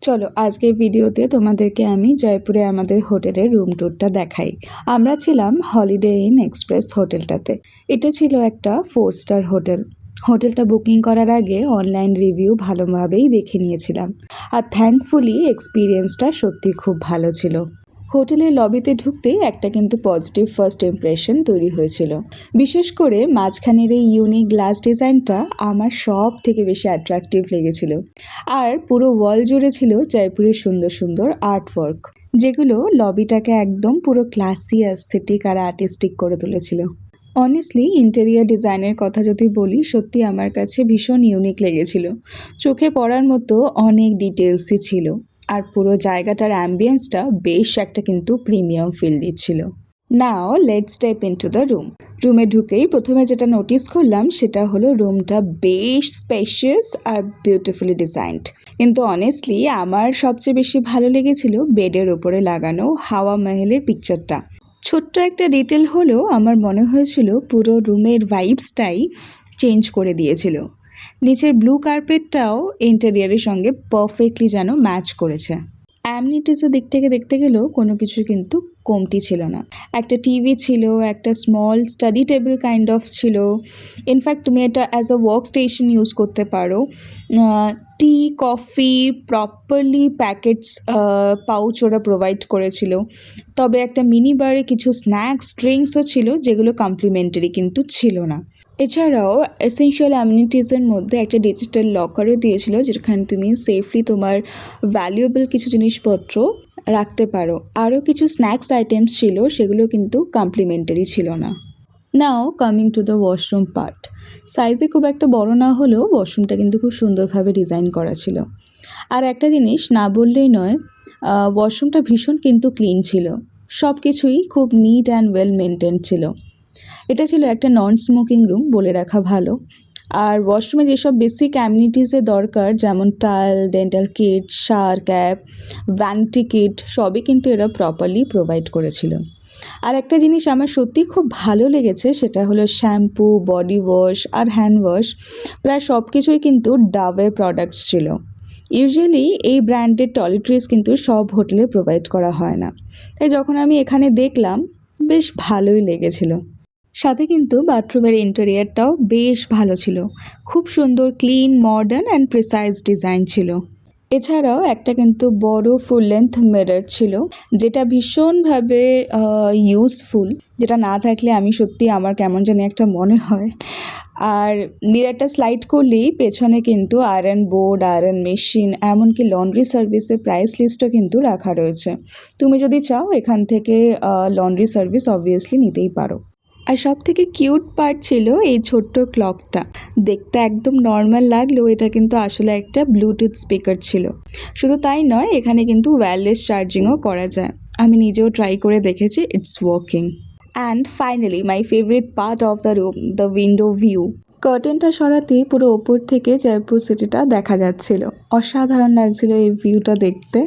চলো আজকের ভিডিওতে তোমাদেরকে আমি জয়পুরে আমাদের হোটেলের রুম ট্যুরটা দেখাই। আমরা ছিলাম হলিডে ইন এক্সপ্রেস হোটেলটাতে। এটা ছিল একটা 4 স্টার হোটেল। হোটেলটা বুকিং করার আগে অনলাইন রিভিউ ভালোভাবেই দেখে নিয়েছিলাম, আর থ্যাঙ্কফুলি এক্সপিরিয়েন্সটা সত্যি খুব ভালো ছিল। হোটেলের লবিতে ঢুকতেই একটা কিন্তু পজিটিভ ফার্স্ট ইমপ্রেশন তৈরি হয়েছিল। বিশেষ করে মাঝখানের এই ইউনিক গ্লাস ডিজাইনটা আমার সব থেকে বেশি অ্যাট্রাকটিভ লেগেছিল। আর পুরো ওয়াল জুড়ে ছিল জয়পুরের সুন্দর সুন্দর আর্টওয়ার্ক, যেগুলো লবিটাকে একদম পুরো ক্লাসি অ্যাস্থেটিক আর আর্টিস্টিক করে তুলেছিল। অনেস্টলি ইন্টেরিয়ার ডিজাইনের কথা যদি বলি, সত্যি আমার কাছে ভীষণ ইউনিক লেগেছিল। চোখে পড়ার মতো অনেক ডিটেলসই ছিল, আর পুরো জায়গাটার অ্যাম্বিয়েন্সটা বেশ একটা কিন্তু প্রিমিয়াম ফিল দিচ্ছিল। Now let's step into the room. রুমে ঢুকেই প্রথমে যেটা নোটিস করলাম সেটা হলো রুমটা বেশ স্পেশিয়াস আর বিউটিফুলি ডিজাইনড। কিন্তু অনেস্টলি আমার সবচেয়ে বেশি ভালো লেগেছিল বেডের ওপরে লাগানো হাওয়া মহলের পিকচারটা। ছোট্ট একটা ডিটেল হলেও আমার মনে হয়েছিল পুরো রুমের ভাইবসটাই চেঞ্জ করে দিয়েছিল। নিচের ব্লু কার্পেটটাও ইন্টেরিয়ারের সঙ্গে পারফেক্টলি যেন ম্যাচ করেছে। অ্যামনিটিসের দিক থেকে দেখতে গেলেও কোনো কিছু কিন্তু কমতি ছিল না। একটা টিভি ছিল, একটা small study table kind of ছিল। ইনফ্যাক্ট তুমি এটা as a work station use করতে পারো। টি, কফি প্রপারলি প্যাকেটস পাউচ ওরা প্রোভাইড করেছিল। তবে একটা মিনি বারে কিছু স্ন্যাক্স ড্রিঙ্কসও ছিল, যেগুলো কমপ্লিমেন্টারি কিন্তু ছিল না। এছাড়াও এসেনশিয়াল অ্যামিনিটিসের মধ্যে একটা ডিজিটাল লকারও দিয়েছিল, যেখানে তুমি সেফলি তোমার ভ্যালুয়েবল কিছু জিনিসপত্র রাখতে পারো। আরও কিছু স্ন্যাক্স আইটেমস ছিল, সেগুলো কিন্তু কমপ্লিমেন্টারি ছিল না। নাও coming to the washroom part. সাইজে খুব একটা বড় না হলেও ওয়াশরুমটা কিন্তু খুব সুন্দরভাবে ডিজাইন করা ছিল। আর একটা জিনিস না বললেই নয়, ওয়াশরুমটা ভীষণ কিন্তু ক্লিন ছিল। সব কিছুই খুব নিট অ্যান্ড ওয়েল মেনটেন ছিল। এটা ছিল একটা নন স্মোকিং রুম, বলে রাখা ভালো। আর ওয়াশরুমে যেসব বেসিক অ্যামিনিটিসের দরকার, যেমন tile, dental kit, shower cap, vanity kit, সবই কিন্তু এরা প্রপারলি প্রোভাইড করেছিল। আর একটা জিনিস আমার সত্যি খুব ভালো লেগেছে, সেটা হলো শ্যাম্পু, বডি ওয়াশ আর হ্যান্ড ওয়াশ প্রায় সব কিছুই কিন্তু ডাভের প্রোডাক্টস ছিল। ইউজুয়ালি এই ব্র্যান্ডের টয়লেট্রিজ কিন্তু সব হোটেলে প্রোভাইড করা হয় না, তাই যখন আমি এখানে দেখলাম বেশ ভালোই লেগেছিল। সাথে কিন্তু বাথরুমের ইন্টেরিয়ারটাও বেশ ভালো ছিল। খুব সুন্দর, clean, modern and precise design ছিল। এছাড়াও একটা কিন্তু বড় ফুল লেন্থ মিরর ছিল, যেটা ভীষণভাবে ইউজফুল, যেটা না থাকলে আমি সত্যি আমার কেমন জানি একটা মনে হয়। আর মিররটা স্লাইড করলেই পেছনে কিন্তু আয়রন বোর্ড, আয়রন মেশিন, এমনকি লন্ড্রি সার্ভিসের প্রাইস লিস্টও কিন্তু রাখা রয়েছে। তুমি যদি চাও এখান থেকে লন্ড্রি সার্ভিস অবভিয়াসলি নিতেই পারো। আর সব থেকে কিউট পার্ট ছিল এই ছোট্ট ক্লকটা। দেখতে একদম নর্মাল লাগলেও এটা কিন্তু আসলে একটা ব্লুটুথ স্পিকার ছিল। শুধু তাই নয়, এখানে কিন্তু ওয়্যারলেস চার্জিংও করা যায়। আমি নিজেও ট্রাই করে দেখেছি, it's working. And finally my favourite part of the room, the window view. কার্টেনটা সরাতেই পুরো ওপর থেকে জয়পুর সিটিটা দেখা যাচ্ছিল। অসাধারণ লাগছিল এই ভিউটা দেখতে।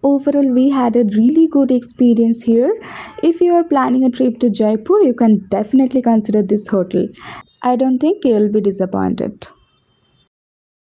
Overall, we had a really good experience here. If you are planning a trip to Jaipur, you can definitely consider this hotel. I don't think you'll be disappointed.